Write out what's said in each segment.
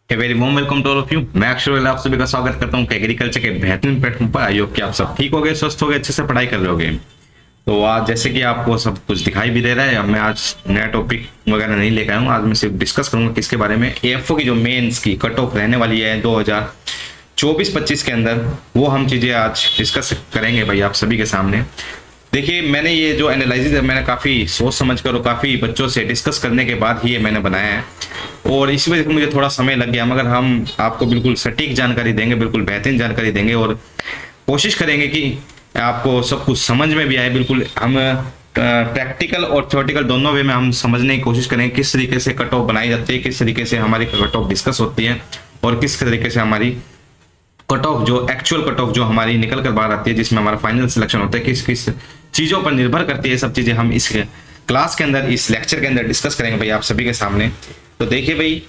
Very warm welcome to all of you. मैं अक्षर आप सभी का स्वागत करता हूं एग्रीकल्चर के बेहतरीन प्लेटफॉर्म पर। आई होप कि आप सब ठीक हो गए, स्वस्थ हो गए, अच्छे से पढ़ाई कर रहे होगे। तो आज जैसे कि आपको सब कुछ दिखाई भी दे रहा है, मैं आज नया टॉपिक वगैरह नहीं लेकर आया हूँ। आज मैं सिर्फ डिस्कस करूंगा किसके बारे में, एएफओ की जो मेंस की कट ऑफ रहने वाली है 2024-25 के अंदर, वो हम चीज़ें आज डिस्कस करेंगे भाई आप सभी के सामने। देखिए, मैंने ये जो एनालिसिस है मैंने काफ़ी सोच समझ कर और काफ़ी बच्चों से डिस्कस करने के बाद ही ये मैंने बनाया है, और इसी वजह से मुझे थोड़ा समय लग गया। मगर हम आपको बिल्कुल सटीक जानकारी देंगे, बिल्कुल बेहतरीन जानकारी देंगे, और कोशिश करेंगे कि आपको सब कुछ समझ में भी आए। बिल्कुल हम प्रैक्टिकल और थ्योरेटिकल दोनों वे में हम समझने की कोशिश करेंगे किस तरीके से कट ऑफ बनाई जाती है, किस तरीके से हमारी कट ऑफ डिस्कस होती है, और किस तरीके से हमारी कट ऑफ जो एक्चुअल कट ऑफ जो हमारी निकल कर बाहर आती है, जिसमें हमारा फाइनल सिलेक्शन होता है, किस किस चीज़ों पर निर्भर करती है। सब चीज़ें हम इस क्लास के अंदर, इस लेक्चर के अंदर डिस्कस करेंगे भाई आप सभी के सामने। तो देखिए भाई,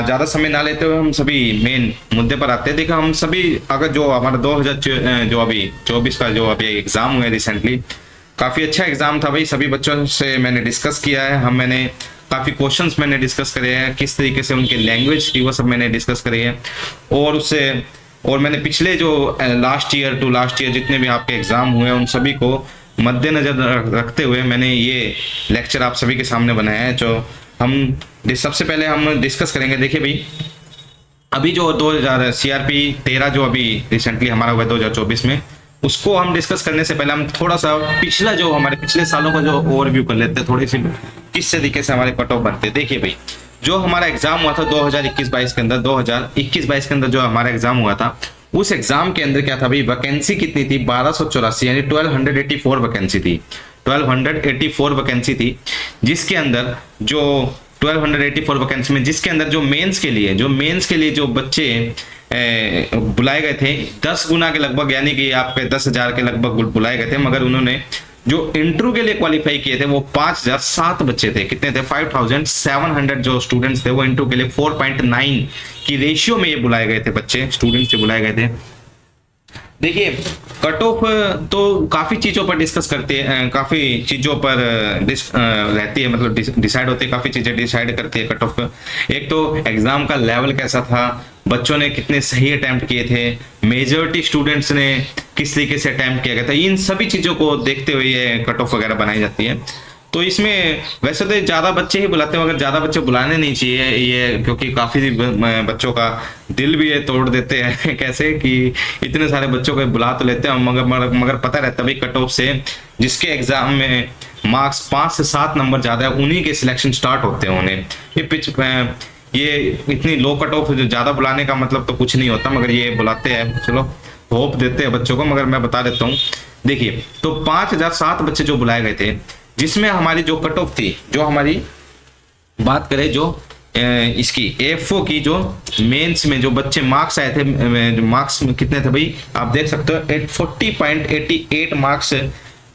ज़्यादा समय ना लेते हुए हम सभी मेन मुद्दे पर आते हैं। देखो, हम सभी अगर जो हमारा 2024 का जो अभी एग्ज़ाम हुआ है रिसेंटली, काफ़ी अच्छा एग्ज़ाम था भाई। सभी बच्चों से मैंने डिस्कस किया है, मैंने काफ़ी क्वेश्चंस मैंने डिस्कस करे हैं, किस तरीके से उनके लैंग्वेज थी वो सब मैंने डिस्कस करे हैं। और मैंने पिछले जो लास्ट ईयर जितने भी आपके एग्ज़ाम हुए हैं उन सभी को मद्देनजर रखते हुए मैंने ये लेक्चर आप सभी के सामने बनाया है। जो हम सबसे पहले हम डिस्कस करेंगे। देखिए भाई, अभी जो 2000 सीआरपी 13 जो अभी रिसेंटली हमारा हुआ है 2024 में, उसको हम डिस्कस करने से पहले हम थोड़ा सा पिछला जो हमारे पिछले सालों का जो ओवरव्यू कर लेते हैं, थोड़ी सी किस तरीके से हमारे कट ऑफ बनते हैं। देखिए भाई, जो हमारा एग्जाम हुआ था 2021-22 के अंदर, 2021-22 के अंदर जो हमारा एग्जाम हुआ था, उस एग्जाम के अंदर क्या था भाई, वैकेंसी कितनी थी, 1284, यानी 1284 वैकेंसी थी। 1284 वैकेंसी थी, जिसके अंदर जो 1284 वैकेंसी में जिसके अंदर जो मेंस के लिए जो बच्चे बुलाए गए थे 10 गुना के लगभग, यानी कि आपके 10,000 के लगभग बुलाए गए थे। मगर उन्होंने जो इंटरव्यू के लिए क्वालिफाई किए थे वो 5,007 बच्चे थे। कितने थे? 5,700 जो स्टूडेंट्स थे वो इंटरव्यू के लिए 4.9 की रेशियो में ये बुलाए गए थे, बच्चे स्टूडेंट्स से बुलाए गए थे। देखिए, कट ऑफ तो काफ़ी चीज़ों पर डिस्कस करते हैं, काफ़ी चीज़ों पर रहती है, मतलब डिसाइड होती है, काफ़ी चीज़ें डिसाइड करती है कट ऑफ। एक तो एग्ज़ाम का लेवल कैसा था, बच्चों ने कितने सही अटैम्प्ट किए थे, मेजॉरिटी स्टूडेंट्स ने किस तरीके से अटैम्प्ट किया गया था, इन सभी चीज़ों को देखते हुए ये कट ऑफ वगैरह बनाई जाती है। तो इसमें वैसे तो ज़्यादा बच्चे ही बुलाते हैं, मगर ज़्यादा बच्चे बुलाने नहीं चाहिए ये, क्योंकि काफ़ी बच्चों का दिल भी ये तोड़ देते हैं कैसे कि इतने सारे बच्चों को बुला तो लेते हैं, मगर पता रहता है भाई कट ऑफ से जिसके एग्ज़ाम में मार्क्स 5 से 7 नंबर ज़्यादा है उन्हीं के सिलेक्शन स्टार्ट होते हैं। उन्हें ये इतनी लो कट ऑफ ज़्यादा बुलाने का मतलब तो कुछ नहीं होता, मगर ये बुलाते हैं, चलो होप देते हैं बच्चों को। मगर मैं बता देता हूँ, देखिए, तो 5,007 बच्चे जो बुलाए गए थे, जिसमें हमारी जो कट ऑफ थी, जो हमारी बात करें जो इसकी एएफओ की जो मेंस में जो बच्चे मार्क्स आए थे, मार्क्स में कितने थे भाई आप देख सकते हो, 40.88 मार्क्स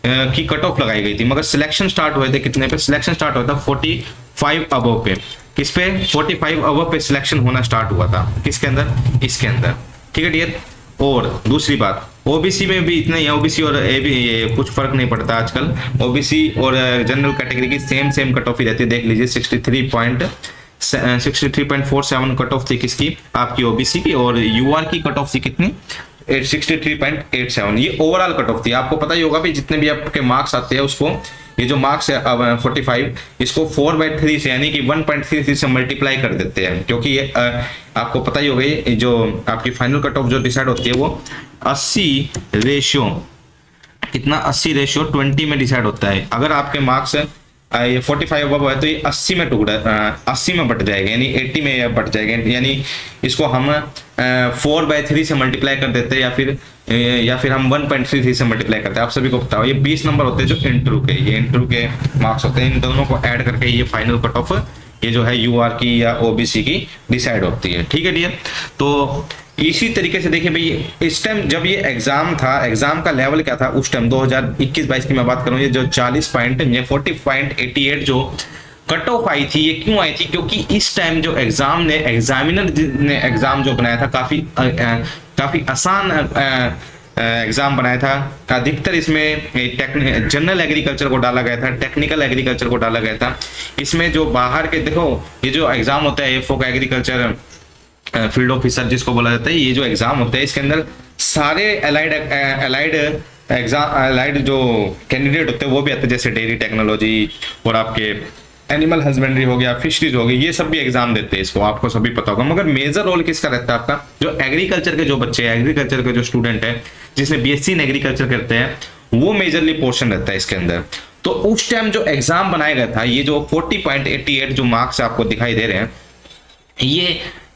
की कट ऑफ लगाई गई थी। मगर सिलेक्शन स्टार्ट हुए थे कितने पे? सिलेक्शन स्टार्ट हुआ था 45 अबव पे। किस पे? 45 अबव पे सिलेक्शन होना स्टार्ट हुआ था। किसके अंदर? इसके अंदर। ठीक है डियर। और दूसरी बात, ओबीसी में भी इतना ही है, ओबीसी और ये कुछ फर्क नहीं पड़ता आजकल। ओबीसी और जनरल कैटेगरी की सेम कट ऑफ ही रहती है। देख लीजिए 63.47 कट ऑफ थी किसकी? आपकी ओबीसी की। और यूआर की कट ऑफ थी कितनी? 63.87। ये ओवरऑल कट ऑफ थी। आपको पता ही होगा भी, जितने भी आपके मार्क्स आते हैं उसको, ये जो मार्क्स है 45, इसको 4/3 से, यानी कि 1.33 से मल्टीप्लाई कर देते हैं, क्योंकि ये आपको पता ही होगा ये जो आपकी फाइनल कट ऑफ जो डिसाइड होती है वो 80 रेशियो कितना? 80/20 में डिसाइड होता है। अगर आपके मार्क्स ये 45 अबव है तो ये 80 में बट जाएगा, यानी 80 में बट जाएगा। यानी इसको हम 4/3 से मल्टीप्लाई कर देते हैं, या फिर हम 1.33 से मल्टीप्लाई करते हैं। आप सभी को पता हो ये 20 नंबर होते हैं जो इंटरव्यू के मार्क्स होते हैं। इन दोनों को ऐड करके ये फाइनल कट ऑफ ये जो है यूआर की या ओबीसी की डिसाइड होती है। ठीक है डियर। तो इसी तरीके से देखिए भाई, इस टाइम जब ये एग्जाम था, एग्जाम का लेवल क्या था उस टाइम 2021-22 की मैं बात करूं, ये जो 40.88 जो कट ऑफ आई थी, ये क्यों आई थी? क्योंकि इस टाइम जो एग्जामिनर ने एग्जाम जो बनाया था, काफी आसान एग्जाम बनाया था। अधिकतर इसमें जनरल एग्रीकल्चर को डाला गया था, टेक्निकल एग्रीकल्चर को डाला गया था। इसमें जो बाहर के, देखो ये जो एग्जाम होता है एएफओ का एग्रीकल्चर फील्ड ऑफिसर जिसको बोला जाता है, ये जो एग्जाम होते हैं इसके अंदर सारे अलाइड जो कैंडिडेट होते हैं वो भी आते हैं, जैसे डेयरी टेक्नोलॉजी और आपके एनिमल हस्बेंड्री हो गया, फिशरीज हो गई, ये सब भी एग्जाम देते हैं इसको, आपको सभी पता होगा। मगर मेजर रोल किसका रहता है आपका, जो एग्रीकल्चर के जो बच्चे हैं, एग्रीकल्चर के जो स्टूडेंट है जिसने बीएससी इन एग्रीकल्चर करते हैं, वो मेजरली पोर्शन रहता है इसके अंदर। तो उस टाइम जो एग्जाम बनाया गया था, ये जो 40.88 जो मार्क्स आपको दिखाई दे रहे हैं,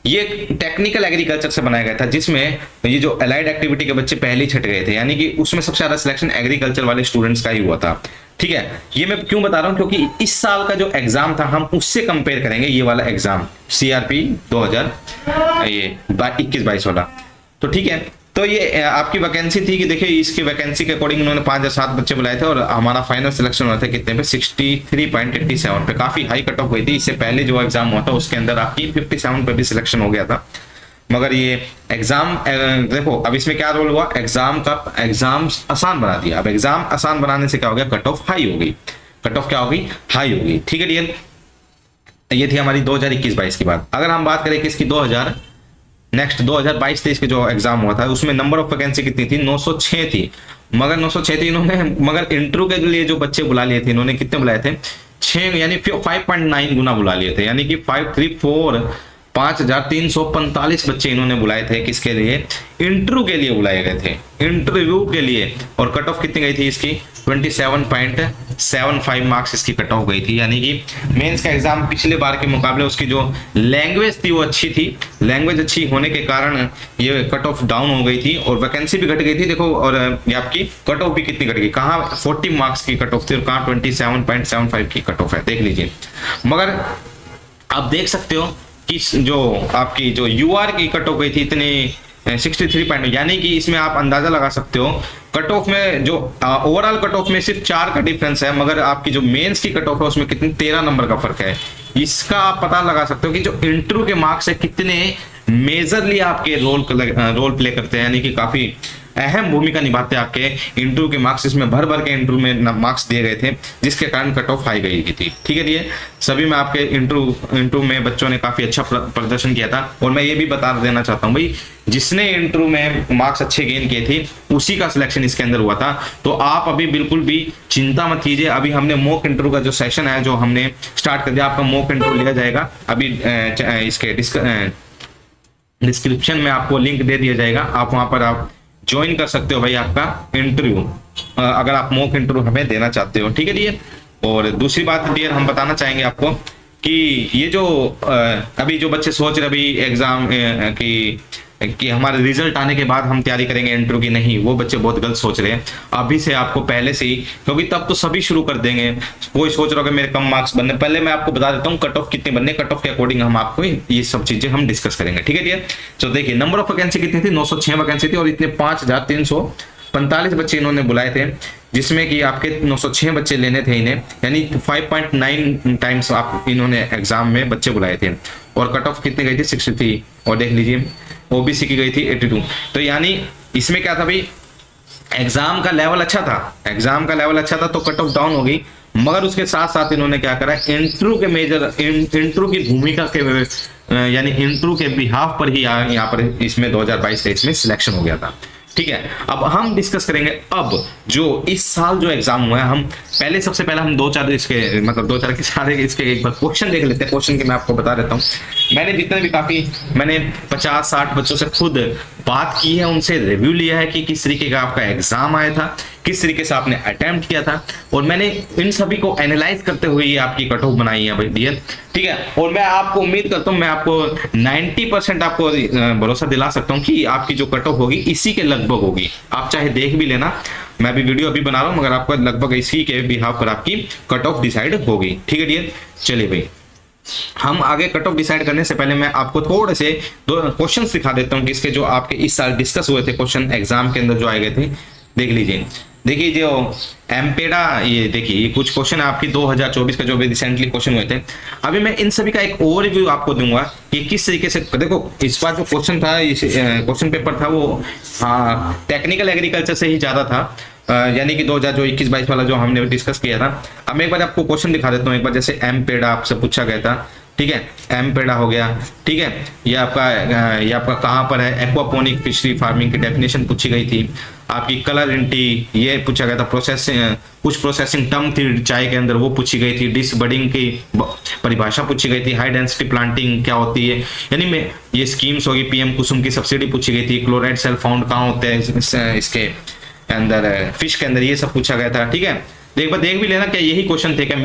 ये टेक्निकल एग्रीकल्चर से बनाया गया था, जिसमें ये जो अलाइड एक्टिविटी के बच्चे पहले ही छट गए थे, यानी कि उसमें सबसे ज्यादा सिलेक्शन एग्रीकल्चर वाले स्टूडेंट्स का ही हुआ था। ठीक है, ये मैं क्यों बता रहा हूं, क्योंकि इस साल का जो एग्जाम था हम उससे कंपेयर करेंगे ये वाला एग्जाम सीआरपी 2021-22 वाला। तो ठीक है, तो ये आपकी वैकेंसी थी कि देखिए इसकी वैकेंसी के अकॉर्डिंग उन्होंने 5 या 7 बच्चे बुलाए थे और हमारा फाइनल सिलेक्शन हुआ था कितने पे, 63.87 पे, काफी हाई कट ऑफ हुई थी। इससे पहले जो एग्जाम हुआ था उसके अंदर आपकी 57 पे भी सिलेक्शन हो गया था। मगर ये एग्जाम देखो अब इसमें क्या रोल हुआ, एग्जाम आसान बना दिया। अब एग्जाम आसान बनाने से क्या हो गया, कट ऑफ हाई हो गई, कट ऑफ क्या होगी, हाई होगी। ठीक है डियर, ये थी हमारी 2021-22 की बात। अगर हम बात करें किसकी, 2022-23 के जो एग्जाम हुआ था उसमें नंबर ऑफ वैकेंसी कितनी थी, 906 थी। मगर 906 थी इन्होंने, मगर इंटरव्यू के लिए जो बच्चे बुला लिए थे इन्होंने, कितने बुलाए थे, 6 यानी 5.9 गुना बुला लिए थे, यानी कि 5345 बच्चे इन्होंने बुलाए थे। किसके लिए, इंटरव्यू के लिए बुलाए गए थे, इंटरव्यू के लिए। और कट ऑफ कितनी गई थी इसकी, 27.75 मार्क्स इसकी कट ऑफ गई थी। यानी कि मेंस का एग्जाम पिछले बार के मुकाबले उसकी जो लैंग्वेज थी वो अच्छी थी, लैंग्वेज अच्छी होने के कारण ये कट ऑफ डाउन हो गई थी और वैकेंसी भी घट गई थी। देखो, और ये आपकी कट ऑफ भी कितनी घट गई, कहाँ 40 मार्क्स की कट ऑफ थी और कहाँ 27.75 की कट ऑफ है, देख लीजिए। मगर आप देख सकते हो कि जो आपकी जो यूआर की कट ऑफ गई थी इतनी 63 पॉइंट, यानी कि इसमें आप अंदाजा लगा सकते हो कट ऑफ में जो ओवरऑल कट ऑफ में सिर्फ 4 का डिफरेंस है, मगर आपकी जो मेंस की कट ऑफ है उसमें कितनी 13 नंबर का फर्क है। इसका आप पता लगा सकते हो कि जो इंटरव्यू के मार्क्स है कितने मेजरली आपके रोल प्ले करते हैं, यानी कि काफी अहम भूमिका निभाते हैं आपके इंटरव्यू के मार्क्स। इसमें भर भर के इंटरव्यू में मार्क्स दिए गए थे जिसके कारण कट ऑफ हाई गई थी। ठीक है, ये सभी में आपके इंटरव्यू में बच्चों ने काफी अच्छा प्रदर्शन किया था। और मैं ये भी बता देना चाहता हूँ भाई, जिसने इंटरव्यू में मार्क्स अच्छे गेन किए थे उसी का सिलेक्शन इसके अंदर हुआ था। तो आप अभी बिल्कुल भी चिंता मत कीजिए, अभी हमने मॉक इंटरव्यू का जो सेशन है जो हमने स्टार्ट कर दिया, आपका मॉक इंटरव्यू लिया जाएगा। अभी इसके डिस्क्रिप्शन में आपको लिंक दे दिया जाएगा, आप वहां पर आप ज्वाइन कर सकते हो भाई आपका इंटरव्यू, अगर आप मॉक इंटरव्यू हमें देना चाहते हो। ठीक है डियर, और दूसरी बात डियर हम बताना चाहेंगे आपको कि ये जो अभी जो बच्चे सोच रहे अभी एग्जाम कि हमारे रिजल्ट आने के बाद हम तैयारी करेंगे इंटरव्यू की, नहीं, वो बच्चे बहुत गलत सोच रहे हैं। अभी से आपको पहले से ही, क्योंकि तब तो सभी शुरू कर देंगे। कोई सोच रहा होगा मेरे कम मार्क्स बनने, पहले मैं आपको बता देता हूँ कट ऑफ कितने बनने, कट ऑफ के अकॉर्डिंग हम आपको ये सब चीजें हम डिस्कस करेंगे। ठीक है डियर, तो देखिए नंबर ऑफ वैकेंसी कितनी थी, 906 वैकेंसी थी और इतने 5345 बच्चे इन्होंने बुलाए थे, जिसमें कि आपके 906 बच्चे लेने थे इन्हें, यानी 5.9 टाइम्स आप इन्होंने एग्जाम में बच्चे बुलाए थे। और कट ऑफ कितनी गई थी, 63। और देख लीजिए ओबीसी की गई थी 82। तो यानी इसमें क्या था भाई, एग्जाम का लेवल अच्छा था, एग्जाम का लेवल अच्छा था तो कट ऑफ डाउन हो गई। मगर उसके साथ साथ इन्होंने क्या करा, इंटरव्यू की भूमिका के यानी इंटरव्यू के बिहाफ पर ही यहाँ पर इसमें 2022-23 में सिलेक्शन हो गया था। ठीक है, अब हम डिस्कस करेंगे अब जो इस साल जो एग्जाम हुआ है, हम पहले सबसे पहले हम 2-4 इसके मतलब 2-4 के सारे इसके एक बार क्वेश्चन देख लेते हैं। क्वेश्चन के मैं आपको बता देता हूँ, मैंने जितने भी मैंने 50-60 बच्चों से खुद बात की है, उनसे रिव्यू लिया है कि किस तरीके का आपका एग्जाम आया था, किस तरीके से आपने अटेम्प्ट किया था, और मैंने इन सभी को एनालाइज करते हुए ये आपकी कट ऑफ बनाई है भाई डियर। ठीक है, और मैं आपको उम्मीद करता हूँ, मैं आपको 90% आपको भरोसा दिला सकता हूँ कि आपकी जो कट ऑफ होगी इसी के लगभग होगी। आप चाहे देख भी लेना, मैं भी वीडियो अभी बना रहा हूँ, मगर आपको लगभग इसी के बिहाफ पर आपकी कट ऑफ डिसाइड होगी। ठीक है डियर, चलिए भाई हम आगे कट ऑफ डिसाइड करने से पहले मैं आपको थोड़े से 2 क्वेश्चंस दिखा देता हूँ कि इसके जो आपके इस साल डिस्कस हुए थे क्वेश्चन एग्जाम के अंदर जो आए गए थे। देख लीजिए, देखिए जो एम्पेडा, ये देखिए ये कुछ क्वेश्चन आपकी 2024 का जो भी रिसेंटली क्वेश्चन हुए थे। अभी मैं इन सभी का एक ओवरव्यू आपको दूंगा कि किस तरीके से, देखो इस बार जो क्वेश्चन था, क्वेश्चन पेपर था वो टेक्निकल एग्रीकल्चर से ही ज्यादा था, यानी कि 2021-22 वाला जो हमने डिस्कस किया था। अब मैं एक बार आपको क्वेश्चन दिखा देता हूँ एक बार। जैसे एम्पेडा आपसे पूछा गया था ठीक है, एम्पेडा हो गया, ठीक है, ये आपका कहाँ पर है, एक्वापोनिक फिशरी फार्मिंग की डेफिनेशन पूछी गई थी। आपकी कलरिंटी ये पूछा गया था, प्रोसेसिंग कुछ प्रोसेसिंग टर्म थी चाय के अंदर वो पूछी गई थी, डिसबडिंग की परिभाषा पूछी गई थी, हाई डेंसिटी प्लांटिंग क्या होती है, यानी मैं ये स्कीम्स होगी, पीएम कुसुम की सब्सिडी पूछी गई थी, क्लोराइड सेल फाउंड कहाँ होते हैं इसके अंदर फिश के अंदर, ये सब पूछा गया था। ठीक है, देख भी लेना क्या यही क्वेश्चन थे क्या,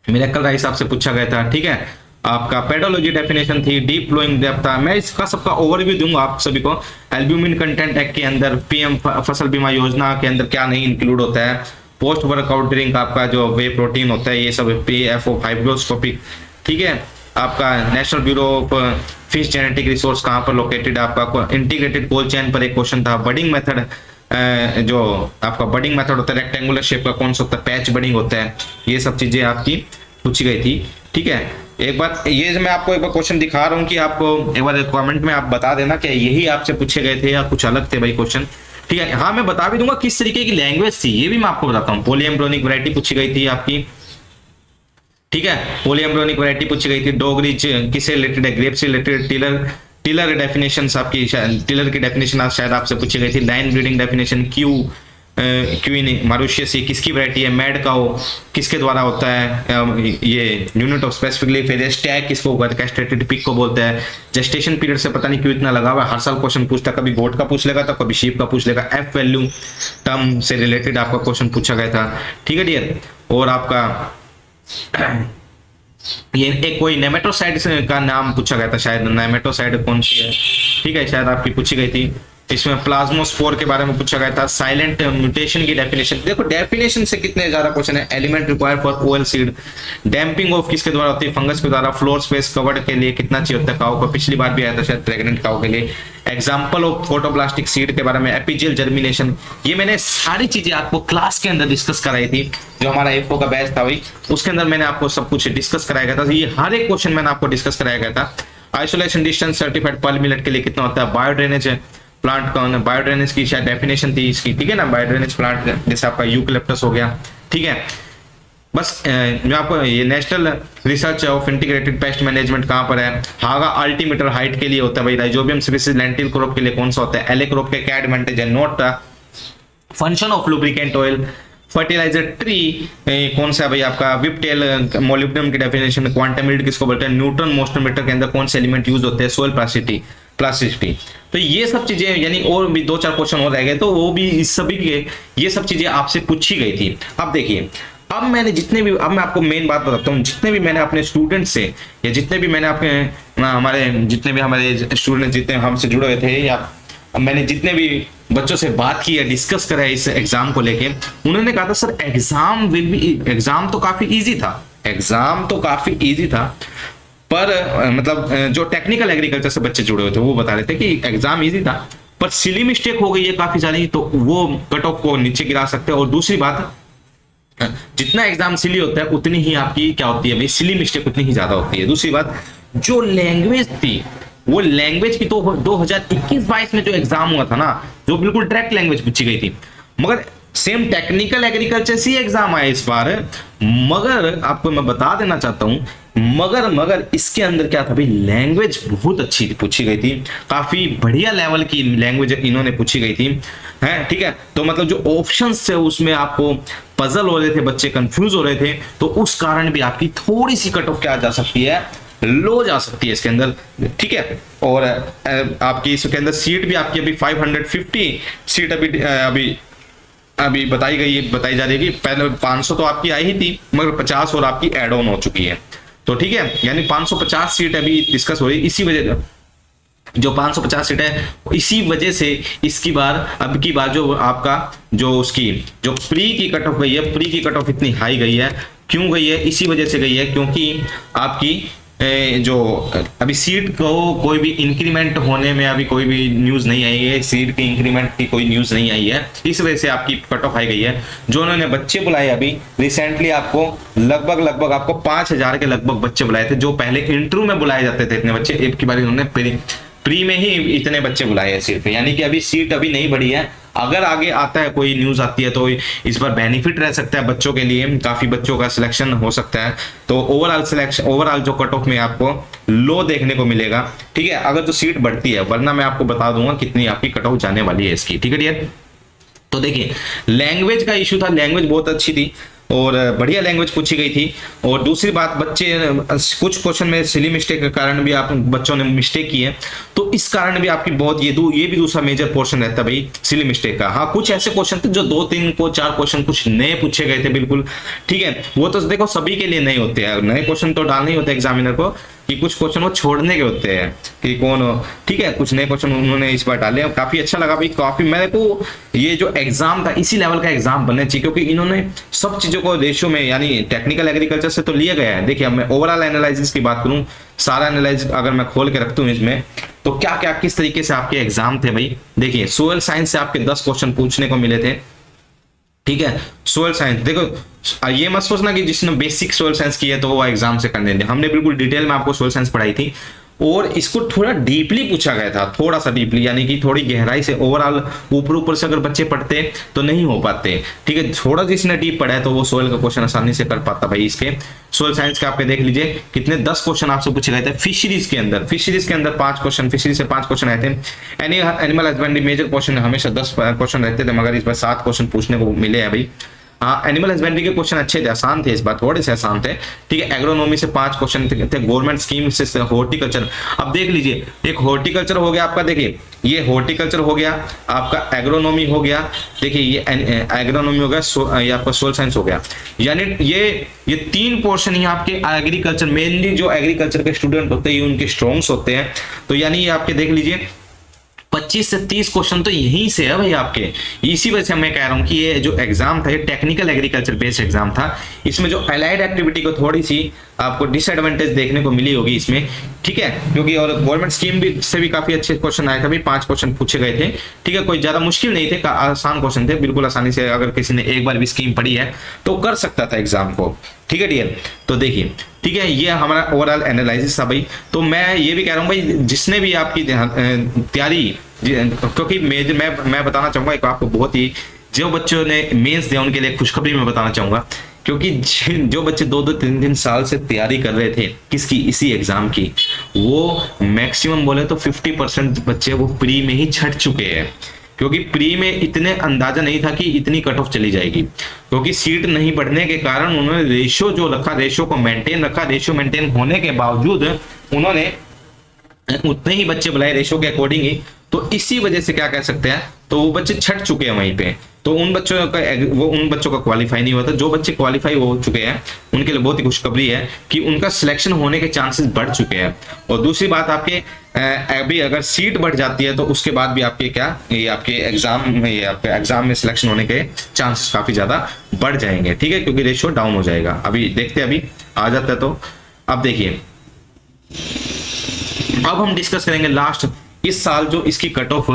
मिरेकल राइस आपसे पूछा गया था। ठीक है, आपका पेडोलॉजी डेफिनेशन थी, डीप फ्लोइंग डेप्थ था। मैं इसका सबका ओवरव्यू दूंगा आप सभी को। एल्ब्यूमिन कंटेंट एक्ट के अंदर पीएम फसल बीमा योजना के अंदर क्या नहीं इंक्लूड होता है, पोस्ट वर्कआउट ड्रिंक आपका जो वे प्रोटीन होता है, ये सब पीएफओ फाइब्रोस्कोपिक। ठीक है, आपका national bureau of fish genetic resource कहाँ पर लोकेटेड, आपका इंटीग्रेटेड कोल्ड चेन पर एक क्वेश्चन था। बडिंग मेथड, जो आपका बडिंग मेथड होता है रेक्टेंगुलर शेप का कौन सा होता है, पैच बडिंग होता है, ये सब चीजें आपकी पूछी गई थी। ठीक है, एक बार ये मैं आपको एक बार क्वेश्चन दिखा रहा हूँ कि आपको एक बार कमेंट में आप बता देना कि यही आपसे पूछे गए थे या कुछ अलग थे भाई क्वेश्चन। ठीक है, हाँ मैं बता भी दूंगा किस तरीके की लैंग्वेज थी, ये भी मैं आपको बताता हूँ। पोलियम्ब्रोनिक वैरायटी पूछी गई थी आपकी। ठीक है, पोलियम्ब्रोनिक वैरायटी पूछी गई थी। डोगरीज किससे रिलेटेड है, ग्रेप से रिलेटेड। टिलर डेफिनेशन आपकी, टिलर की डेफिनेशन शायद आपसे पूछी गई थी। लाइन ब्रीडिंग डेफिनेशन, क्वीन मारुशियस किसकी वैरायटी है। मैड काउ किसके द्वारा होता है, ये unit of specifically furious. Tag किसको होगा, कैस्ट्रेटेड पिग को बोलते हैं। जेस्टेशन पीरियड से पता नहीं क्यों इतना लगा हुआ है, हर साल क्वेश्चन पूछता, कभी गोट का पूछ लेगा तो कभी शीप का पूछ लेगा। एफ वैल्यू टर्म से रिलेटेड आपका क्वेश्चन पूछा गया था। ठीक है डियर, और आपका ये एक कोई नेमेटोसाइड का नाम पूछा गया था, शायद नेमेटोसाइड कौन सी है। ठीक है, शायद आपकी पूछी गई थी। इसमें प्लाज्मोस्पोर के बारे में पूछा गया था। साइलेंट म्यूटेशन की डेफिनेशन, देखो डेफिनेशन से कितने ज्यादा क्वेश्चन है। Element required for oil seed, damping off किसके द्वारा होती है, फंगस के द्वारा। फ्लोर स्पेस कवर्ड के लिए कितना चाहिए होता है काऊ को, पिछली बार भी आया था शायद प्रेग्नेंट काऊ के लिए। एग्जाम्पल ऑफ फोटोप्लास्टिक सीड के बारे में। एपिजियल जर्मिनेशन, ये मैंने सारी चीजें आपको क्लास के अंदर डिस्कस कराई थी, जो हमारा एफओ का बैच था वही, उसके अंदर मैंने आपको सब कुछ डिस्कस कराया गया था। ये हर एक क्वेश्चन मैंने आपको डिस्कस कराया गया था। आइसोलेशन डिस्टेंस सर्टिफाइड पर मिनट के लिए कितना होता है। बायोड्रेनेज प्लांट कौन है, बायोड्रेनेज की शायद डेफिनेशन थी इसकी। ठीक है ना, बायोड्रेनेज प्लांट जैसे आपका यूकलिप्टस हो गया। ठीक है, बस जो आपको ये national research of integrated pest management कहाँ पर है। हागा अल्टीमीटर हाइट के लिए होता है भाई। राइजोबियम स्पीसीज लेंटिल क्रॉप के लिए कौन सा होता है। एले क्रॉप के क्या एडवांटेज है। Note function of lubricant oil. Fertilizer tree कौन सा है भाई आपका। विपटेल मोलिब्डेनम की डेफिनेशन। क्वांटम हीट किसको बोलते हैं। न्यूटन मोस्टोमीटर के अंदर कौन से एलिमेंट यूज होते हैं। Soil plasticity. तो ये सब चीजें, यानी और भी 2-4 क्वेश्चन हो रह गए, तो वो भी इस सभी के ये सब चीजें आपसे पूछी गई थी। अब देखिए, अब मैंने जितने भी, अब मैं आपको मेन बात बताता हूँ, जितने भी मैंने अपने स्टूडेंट से या जितने भी मैंने अपने हमारे जितने भी हमारे स्टूडेंट जितने हमसे जुड़े हुए थे, या मैंने जितने भी बच्चों से बात की है, डिस्कस करा है इस एग्जाम को लेके, उन्होंने कहा था सर एग्जाम तो काफी इजी था, पर मतलब जो टेक्निकल एग्रीकल्चर से बच्चे जुड़े हुए थे वो बता रहे थे कि एग्जाम इजी था, पर सिली मिस्टेक हो गई है काफी सारी, तो वो कट ऑफ को नीचे गिरा सकते हैं। और दूसरी बात, जितना एग्जाम सिली होता है उतनी ही आपकी क्या होती है भाई, सिली मिस्टेक उतनी ही ज्यादा होती है। दूसरी बात, जो लैंग्वेज थी वो लैंग्वेज की तो 2021-22 में जो एग्जाम हुआ था ना, जो बिल्कुल डायरेक्ट लैंग्वेज पूछी गई थी, मगर सेम टेक्निकल एग्रीकल्चर से एग्जाम आया इस बार। मगर आपको मैं बता देना चाहता हूं, मगर इसके अंदर क्या था भाई, लैंग्वेज बहुत अच्छी पूछी गई थी, काफी बढ़िया लेवल की लैंग्वेज इन्होंने पूछी गई थी, है ठीक है। तो मतलब जो ऑप्शंस थे उसमें आपको पजल हो रहे थे, बच्चे कंफ्यूज हो रहे थे, तो उस कारण भी आपकी थोड़ी सी कट ऑफ क्या जा सकती है, लो जा सकती है इसके अंदर, ठीक है। और आपकी इसके अंदर सीट भी आपकी अभी 550 सीट अभी बताई जा रही है कि पहले 500 तो आपकी आई ही थी, मगर 50 और आपकी एड ऑन हो चुकी है, तो ठीक है, यानी 550 सीट अभी डिस्कस हो रही है। इसी वजह जो 550 सीट है, इसी वजह से अब की बार जो आपका जो प्री की कट ऑफ गई है, प्री की कट ऑफ इतनी हाई गई है, क्यों गई है, इसी वजह से गई है क्योंकि आपकी जो अभी सीट को कोई भी इंक्रीमेंट होने में अभी कोई भी न्यूज नहीं आई है, सीट की इंक्रीमेंट की कोई न्यूज नहीं आई है, इस वजह से आपकी कट ऑफ आई गई है। जो उन्होंने बच्चे बुलाए अभी रिसेंटली, आपको लगभग आपको 5000 के लगभग बच्चे बुलाए थे, जो पहले इंटरव्यू में बुलाए जाते थे इतने बच्चे, एक की बार इन्होंने प्री में ही इतने बच्चे बुलाए हैं सिर्फ, यानी कि अभी सीट अभी नहीं बढ़ी है। अगर आगे आता है कोई न्यूज आती है तो इस बार बेनिफिट रह सकता है बच्चों के लिए, काफी बच्चों का सिलेक्शन हो सकता है। तो ओवरऑल सिलेक्शन, ओवरऑल जो कट ऑफ में आपको लो देखने को मिलेगा, ठीक है, अगर जो सीट बढ़ती है, वरना मैं आपको बता दूंगा कितनी आपकी कट ऑफ जाने वाली है इसकी, ठीक है डियर। तो देखिए लैंग्वेज का इशू था, लैंग्वेज बहुत अच्छी थी और बढ़िया लैंग्वेज पूछी गई थी। और दूसरी बात, बच्चे कुछ क्वेश्चन में सिली मिस्टेक के कारण भी आप बच्चों ने मिस्टेक की है, तो इस कारण भी आपकी बहुत ये भी दूसरा मेजर पोर्शन रहता है भाई सिली मिस्टेक का। हाँ कुछ ऐसे क्वेश्चन थे जो 2-3 को 4 क्वेश्चन कुछ नए पूछे गए थे बिल्कुल, ठीक है, वो तो देखो सभी के लिए नए होते हैं, नए क्वेश्चन तो डालने ही होते हैं एग्जामिनर को, कि कुछ क्वेश्चन वो छोड़ने के होते हैं कि कौन हो, ठीक है, कुछ नए क्वेश्चन उन्होंने इस बार डाले और काफी अच्छा लगा भाई, काफी मेरे को ये जो एग्जाम था इसी लेवल का एग्जाम बनना चाहिए, क्योंकि इन्होंने सब चीजों को रेशियो में, यानी टेक्निकल एग्रीकल्चर से तो लिया गया है। देखिए अब मैं ओवरऑल एनालिसिस की बात करूं, सारा एनालिसिस अगर मैं खोल के रखता हूं इसमें, तो क्या क्या किस तरीके से आपके एग्जाम थे भाई। देखिए सोयल साइंस से आपके 10 क्वेश्चन पूछने को मिले थे, ठीक है, सोयल साइंस। देखो ये मत सोचना कि जिसने बेसिक सोयल साइंस की है तो वो एग्जाम से करने दें, हमने बिल्कुल डिटेल में आपको सोयल साइंस पढ़ाई थी और इसको थोड़ा डीपली पूछा गया था, थोड़ा सा डीपली, यानी कि थोड़ी गहराई से। ओवरऑल ऊपर से अगर बच्चे पढ़ते तो नहीं हो पाते, ठीक है, थोड़ा जिसने डीप पढ़ा है तो वो सोयल का क्वेश्चन आसानी से कर पाता भाई। इसके सोयल साइंस के आपके देख लीजिए कितने 10 क्वेश्चन आपसे पूछे गए थे। फिशरीज के अंदर 5 क्वेश्चन, फिशरीज से 5 क्वेश्चन आए थे। एनिमल हस्बेंड्री मेजर क्वेश्चन हमेशा 10 क्वेश्चन रहते थे, मगर इस बार 7 क्वेश्चन पूछने को मिले हैं भाई। हाँ एनिमल हस्बेंड्री के क्वेश्चन अच्छे थे, आसान थे, इस बार थोड़े से आसान थे, ठीक है। एग्रोनॉमी से 5 क्वेश्चन थे, गवर्नमेंट स्कीम से हॉर्टिकल्चर। अब देख लीजिए, एक हॉर्टिकल्चर हो गया आपका, देखिए ये हॉर्टिकल्चर हो गया आपका, एग्रोनॉमी हो गया, देखिए ये एग्रोनॉमी हो गया, ये आपका सोयल साइंस हो गया, यानी ये 3 पोर्शन ही आपके एग्रीकल्चर, मेनली जो एग्रीकल्चर के स्टूडेंट होते हैं उनके स्ट्रॉन्ग्स होते हैं। तो यानी ये आपके देख लीजिए 25 से 30 क्वेश्चन तो यहीं से है भाई आपके। इसी वजह से मैं कह रहा हूं कि ये जो एग्जाम था ये टेक्निकल एग्रीकल्चर बेस्ड एग्जाम था। इसमें जो अलाइड एक्टिविटी को थोड़ी सी आपको डिसएडवांटेज देखने को मिली होगी इसमें, ठीक है, क्योंकि और गवर्नमेंट स्कीम भी से भी काफी अच्छे क्वेश्चन आए थे भाई, 5 क्वेश्चन पूछे गए थे, ठीक है, कोई ज्यादा मुश्किल नहीं थे, आसान क्वेश्चन थे, बिल्कुल आसानी से अगर किसी ने एक बार भी स्कीम पढ़ी है तो कर सकता था एग्जाम को, ठीक है डियर। तो देखिए ठीक है, ये हमारा ओवरऑल एनालिसिस था भाई। तो मैं ये भी कह रहा हूँ भाई, जिसने भी आपकी तैयारी, क्योंकि मैं बताना चाहूंगा एक आपको, बहुत ही जो बच्चों ने मेंस दिया उनके लिए खुशखबरी मैं बताना चाहूंगा, क्योंकि जो बच्चे 2-2, 3-3 साल से तैयारी कर रहे थे किसकी, इसी एग्जाम की, वो मैक्सिमम बोले तो 50% बच्चे वो प्री में ही छट चुके हैं, क्योंकि प्री में इतने अंदाजा नहीं था कि इतनी कट ऑफ चली जाएगी, क्योंकि सीट नहीं बढ़ने के कारण उन्होंने रेशियो जो रखा, रेशियो को मेंटेन रखा, रेशियो मेंटेन होने के बावजूद उन्होंने उतने ही बच्चे बुलाए रेशियो के अकॉर्डिंग ही। तो इसी वजह से क्या कह सकते हैं, तो वो बच्चे छट चुके हैं वहीं पे, तो उन बच्चों का क्वालिफाई नहीं हुआ था। जो बच्चे क्वालिफाई हो चुके हैं उनके लिए बहुत ही खुशखबरी है कि उनका सिलेक्शन होने के चांसेस बढ़ चुके हैं। और दूसरी बात, आपके अभी अगर सीट बढ़ जाती है तो उसके बाद भी आपके क्या, ये आपके एग्जाम में सिलेक्शन होने के चांसेस काफी ज्यादा बढ़ जाएंगे, ठीक है, क्योंकि रेशियो डाउन हो जाएगा। अभी देखते हैं, अभी आ जाता है। तो अब देखिए, अब हम डिस्कस करेंगे लास्ट, इस साल जो इसकी कट ऑफ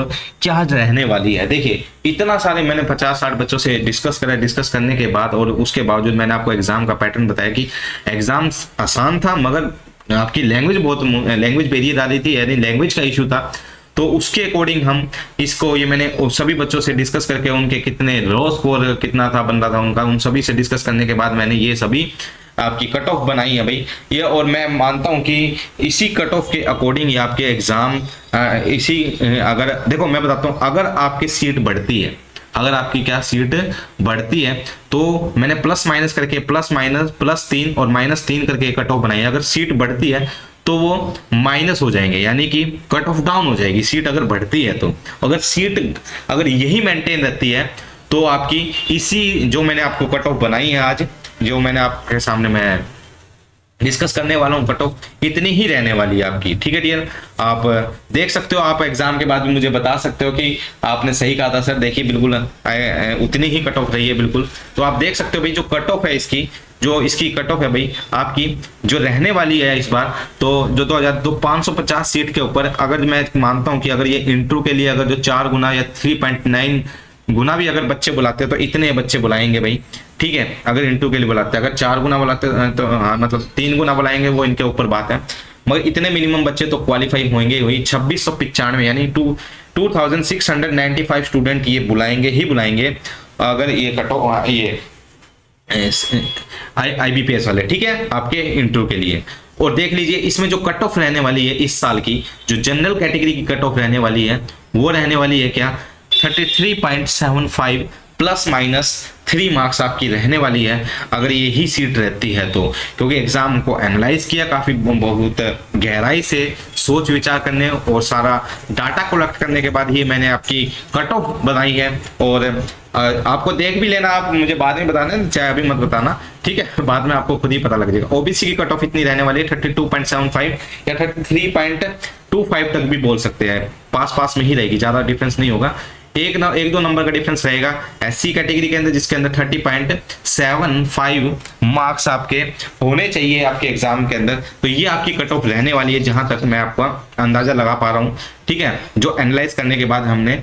क्या रहने वाली है। देखिए इतना सारे मैंने 50-60 बच्चों से डिस्कस करा, डिस्कस करने के बाद और उसके बावजूद मैंने आपको एग्जाम का पैटर्न बताया कि एग्जाम आसान था, मगर आपकी लैंग्वेज बैरियर आ रही थी, यानी लैंग्वेज का इशू था। तो उसके अकॉर्डिंग हम इसको, ये मैंने सभी बच्चों से डिस्कस करके उनके कितने रो स्कोर कितना था बन रहा था उनका, उन सभी से डिस्कस करने के बाद मैंने ये सभी आपकी कट ऑफ बनाई है भाई ये। और मैं मानता हूं कि इसी कट ऑफ के अकॉर्डिंग ये आपके एग्जाम अगर देखो मैं बताता हूं, अगर आपकी सीट बढ़ती है, अगर आपकी क्या सीट बढ़ती है, तो मैंने प्लस माइनस करके +3 और -3 करके कट ऑफ बनाई है। अगर सीट बढ़ती है तो वो माइनस हो जाएंगे, यानी कि कट ऑफ डाउन हो जाएगी सीट अगर बढ़ती है तो। अगर सीट अगर यही मेंटेन रहती है तो आपकी इसी जो मैंने आपको कट ऑफ बनाई है आज, जो मैंने आपके सामने मैं डिस्कस करने वाला हूं, कट ऑफ इतनी ही रहने वाली है आपकी, ठीक है डियर। आप देख सकते हो, आप एग्जाम के बाद भी मुझे बता सकते हो कि आपने सही कहा था सर, देखिए बिल्कुल उतनी ही कट ऑफ रही है बिल्कुल। तो आप देख सकते हो भाई, जो कट ऑफ है इसकी, जो इसकी कट ऑफ है भाई आपकी जो रहने वाली है इस बार, तो जो 550 सीट के ऊपर, अगर मैं मानता हूं कि अगर ये इंटरव्यू के लिए अगर जो 4 गुना या 3.9 गुना भी अगर बच्चे बुलाते हैं तो इतने बच्चे बुलाएंगे भाई, ठीक है। अगर इंटरव्यू के लिए बुलाते हैं, अगर 4 गुना बुलाते हैं तो हाँ, मतलब 3 गुना बुलाएंगे, वो इनके ऊपर बात है। मगर इतने मिनिमम बच्चे तो क्वालिफाई होंगे हुई 2695 यानी 2695 स्टूडेंट ये बुलाएंगे ही बुलाएंगे अगर ये कटो ये IBPS वाले, ठीक है, आपके इंटरव्यू के लिए। और देख लीजिए इसमें जो कट ऑफ रहने वाली है इस साल की, जो जनरल कैटेगरी की कट ऑफ रहने वाली है वो रहने वाली है क्या 33.75 प्लस माइनस 3 मार्क्स आपकी रहने वाली है अगर यही सीट रहती है तो। क्योंकि एग्जाम को एनालाइज किया काफी बहुत गहराई से, सोच विचार करने और सारा डाटा कलेक्ट करने के बाद ही मैंने आपकी कट ऑफ बनाई है। और आपको देख भी लेना, आप मुझे बाद में बताना, चाहे अभी मत बताना, ठीक है, बाद में आपको खुद ही पता लग जाएगा। ओबीसी की कट ऑफ इतनी रहने वाली है 32.75 या 33.25 तक भी बोल सकते हैं, पास में ही रहेगी, ज्यादा डिफरेंस नहीं होगा, एक दो नंबर का डिफरेंस रहेगा। एससी कैटेगरी के अंदर जिसके अंदर 30.75 मार्क्स आपके होने चाहिए आपके एग्जाम के अंदर, तो ये आपकी कट ऑफ रहने वाली है जहां तक मैं आपका अंदाजा लगा पा रहा हूं, ठीक है। जो एनालाइज करने के बाद हमने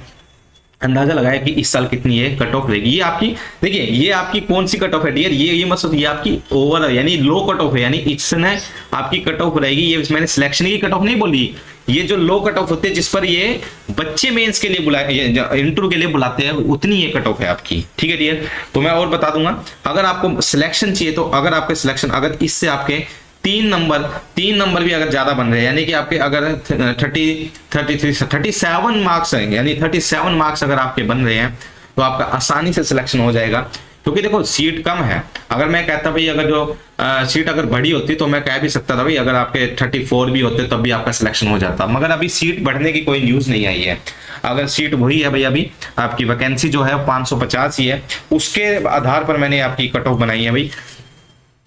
अंदाजा लगाया कि इस साल कितनी ये कट ऑफ रहेगी। ये आपकी देखिए, ये आपकी कौन सी कट ऑफ है डियर, ये मत सोचिए, ये आपकी ओवर यानी लो कट ऑफ है, यानी इसने आपकी कट ऑफ रहेगी। ये मैंने सिलेक्शन की कट ऑफ नहीं बोली, ये जो लो कट ऑफ होती है जिस पर ये बच्चे मेंस के लिए बुलाए, इंटरव्यू के लिए बुलाते हैं, उतनी ये कट ऑफ है आपकी, ठीक है डियर। तो मैं और बता दूंगा, अगर आपको सिलेक्शन चाहिए तो अगर आपके सिलेक्शन अगर इससे आपके 3 नंबर भी अगर ज्यादा बन रहे हैं, यानी कि आपके अगर 37 मार्क्स हैं, यानी 37 मार्क्स अगर आपके बन रहे हैं तो आपका आसानी से सिलेक्शन हो जाएगा। क्योंकि देखो सीट कम है, अगर मैं कहता भाई अगर जो सीट अगर बड़ी होती तो मैं कह भी सकता था भाई अगर आपके 34 भी होते तब भी आपका सिलेक्शन हो जाता, मगर अभी सीट बढ़ने की कोई न्यूज नहीं आई है। अगर सीट वही है भाई, अभी आपकी वैकेंसी जो है 550 ही है, उसके आधार पर मैंने आपकी कट ऑफ बनाई है भाई।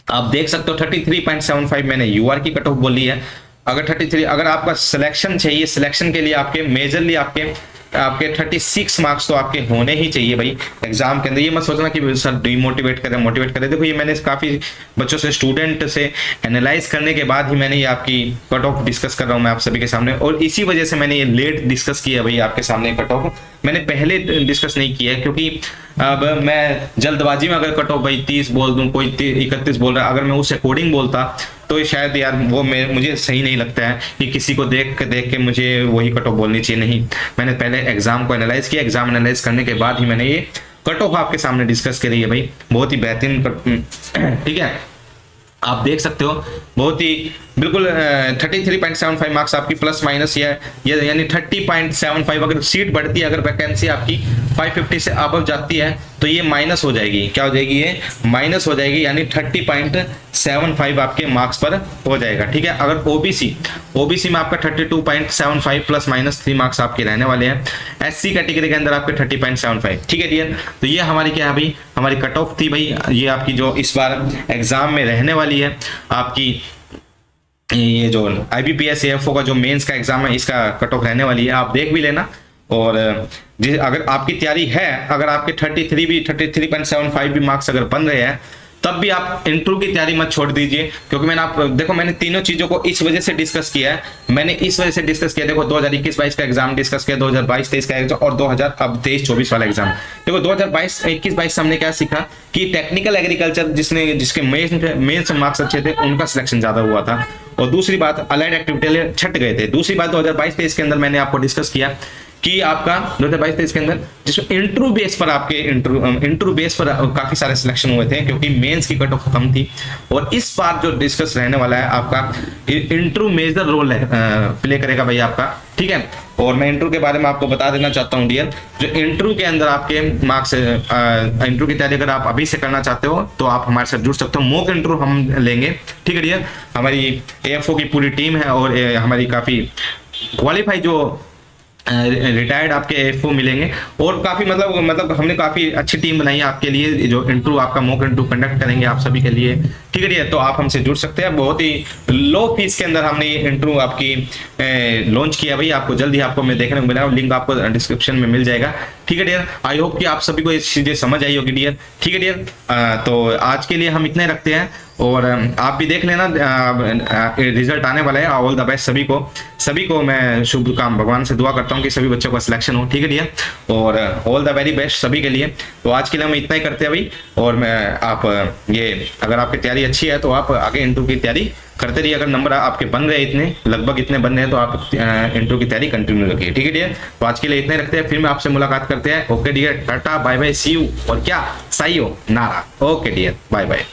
आप देख सकते हो 33.75 मैंने यूआर की कट ऑफ बोली है। अगर 33 अगर आपका सिलेक्शन चाहिए, सिलेक्शन के लिए आपके मेजरली आपके 36 मार्क्स तो आपके होने ही चाहिए भाई एग्जाम के अंदर। ये मत सोचना कि सर डिमोटिवेट करें, मोटिवेट करें। देखो ये मैंने काफी बच्चों से, स्टूडेंट से एनालाइज करने के बाद ही मैंने ये आपकी कट ऑफ डिस्कस कर रहा हूँ मैं आप सभी के सामने, और इसी वजह से मैंने ये लेट डिस्कस किया भाई आपके सामने। कट ऑफ मैंने पहले डिस्कस नहीं किया है क्योंकि अब मैं जल्दबाजी में अगर कट ऑफ भाई 30 बोल दूं, कोई 31 बोल रहा है, अगर मैं उस अकॉर्डिंग बोलता तो शायद यार वो मुझे सही नहीं लगता है कि किसी को देख के मुझे वही कट ऑफ बोलनी चाहिए। नहीं, मैंने पहले एग्जाम को एनालाइज किया, एग्जाम एनालाइज करने के बाद ही मैंने ये कट ऑफ आपके सामने डिस्कस करी है भाई। बहुत ही बेहतरीन ठीक है, आप देख सकते हो बहुत ही बिल्कुल 33.75 मार्क्स आपकी प्लस माइनस यानी 30.75। अगर सीट बढ़ती है, अगर वैकेंसी आपकी 550 से अबव जाती है तो ये माइनस हो जाएगी। क्या हो जाएगी? ये माइनस हो जाएगी, यानी 30.75 आपके मार्क्स पर हो जाएगा, ठीक है। अगर ओबीसी में आपका 32.75 प्लस माइनस 3 मार्क्स आपके रहने वाले हैं। एससी कैटेगरी के अंदर आपके 30.75, ठीक है डियर। तो ये हमारी क्या है भाई, हमारी कट ऑफ थी भाई। ये आपकी जो इस बार एग्जाम में रहने वाली है आपकी, ये जो IBPS AFO का जो मेंस का एग्जाम है इसका कट ऑफ रहने वाली है, आप देख भी लेना। और अगर आपकी तैयारी है, अगर आपके 33.75 भी मार्क्स अगर बन रहे हैं तब भी आप इंटरव्यू की तैयारी मत छोड़ दीजिए। क्योंकि मैंने तीनों चीजों को इस वजह से डिस्कस किया है। देखो 2021-22 का एग्जाम डिस्कस किया, 2022-23 का एग्जाम, और 2023-24 वाला एग्जाम। देखो 2021-22 से हमने क्या सीखा कि टेक्निकल एग्रीकल्चर जिसके मेंस मार्क्स अच्छे थे उनका सिलेक्शन ज्यादा हुआ था, और दूसरी बात अलाइड एक्टिविटी छट गए थे। दूसरी बात 2022-23 के अंदर मैंने आपको डिस्कस किया कि आपका 2022-23 के अंदर जिसमें इंटरव्यू बेस पर आपके इंटरव्यू बेस पर काफी सारे सिलेक्शन हुए थे क्योंकि मेंस की कट ऑफ कम थी। और इस बार जो डिस्कस रहने वाला है आपका इंटरव्यू मेजर रोल प्ले करेगा भाई आपका, ठीक है। और मैं इंटरव्यू के बारे में आपको बता देना चाहता हूँ डियर, जो इंटरव्यू के अंदर आपके मार्क्स, इंटरव्यू की तैयारी अगर आप अभी से करना चाहते हो तो आप हमारे साथ जुड़ सकते हो। मॉक इंटरव्यू हम लेंगे, ठीक है डियर। हमारी AFO की पूरी टीम है और हमारी काफी क्वालिफाई जो रिटायर्ड आपके AFO मिलेंगे, और काफी मतलब हमने काफी अच्छी टीम बनाई है आपके लिए, जो इंटरव्यू आपका मॉक इंटरव्यू कंडक्ट करेंगे आप सभी के लिए, ठीक है। तो आप हमसे जुड़ सकते हैं। बहुत ही लो फीस के अंदर हमने ये इंटरव्यू आपकी लॉन्च किया भाई। आपको जल्दी आपको मैं देखने को मिलेगा, लिंक आपको डिस्क्रिप्शन में मिल जाएगा, ठीक है डियर। आई होप कि आप सभी को ये चीजें समझ आई होगी डियर, ठीक है डियर। तो आज के लिए हम इतने रखते हैं और आप भी देख लेना, रिजल्ट आने वाला है। ऑल द बेस्ट सभी को मैं शुभ काम भगवान से दुआ करता हूँ कि सभी बच्चों का सिलेक्शन हो, ठीक है डियर, और ऑल द वेरी बेस्ट सभी के लिए। तो आज के लिए हम इतना ही करते हैं भाई, और मैं आप ये अगर आपकी तैयारी अच्छी है तो आप आगे इंटरव्यू की तैयारी करते रहिए। अगर नंबर आपके बन रहे इतने लगभग इतने बन रहे हैं तो आप इंटरव्यू की तैयारी कंटिन्यू रखिए, ठीक है डियर। तो आज के लिए इतने ही रखते हैं, फिर मैं आपसे मुलाकात करते हैं। Okay dear, tata bye bye see you, और क्या sayonara. Okay dear, bye bye.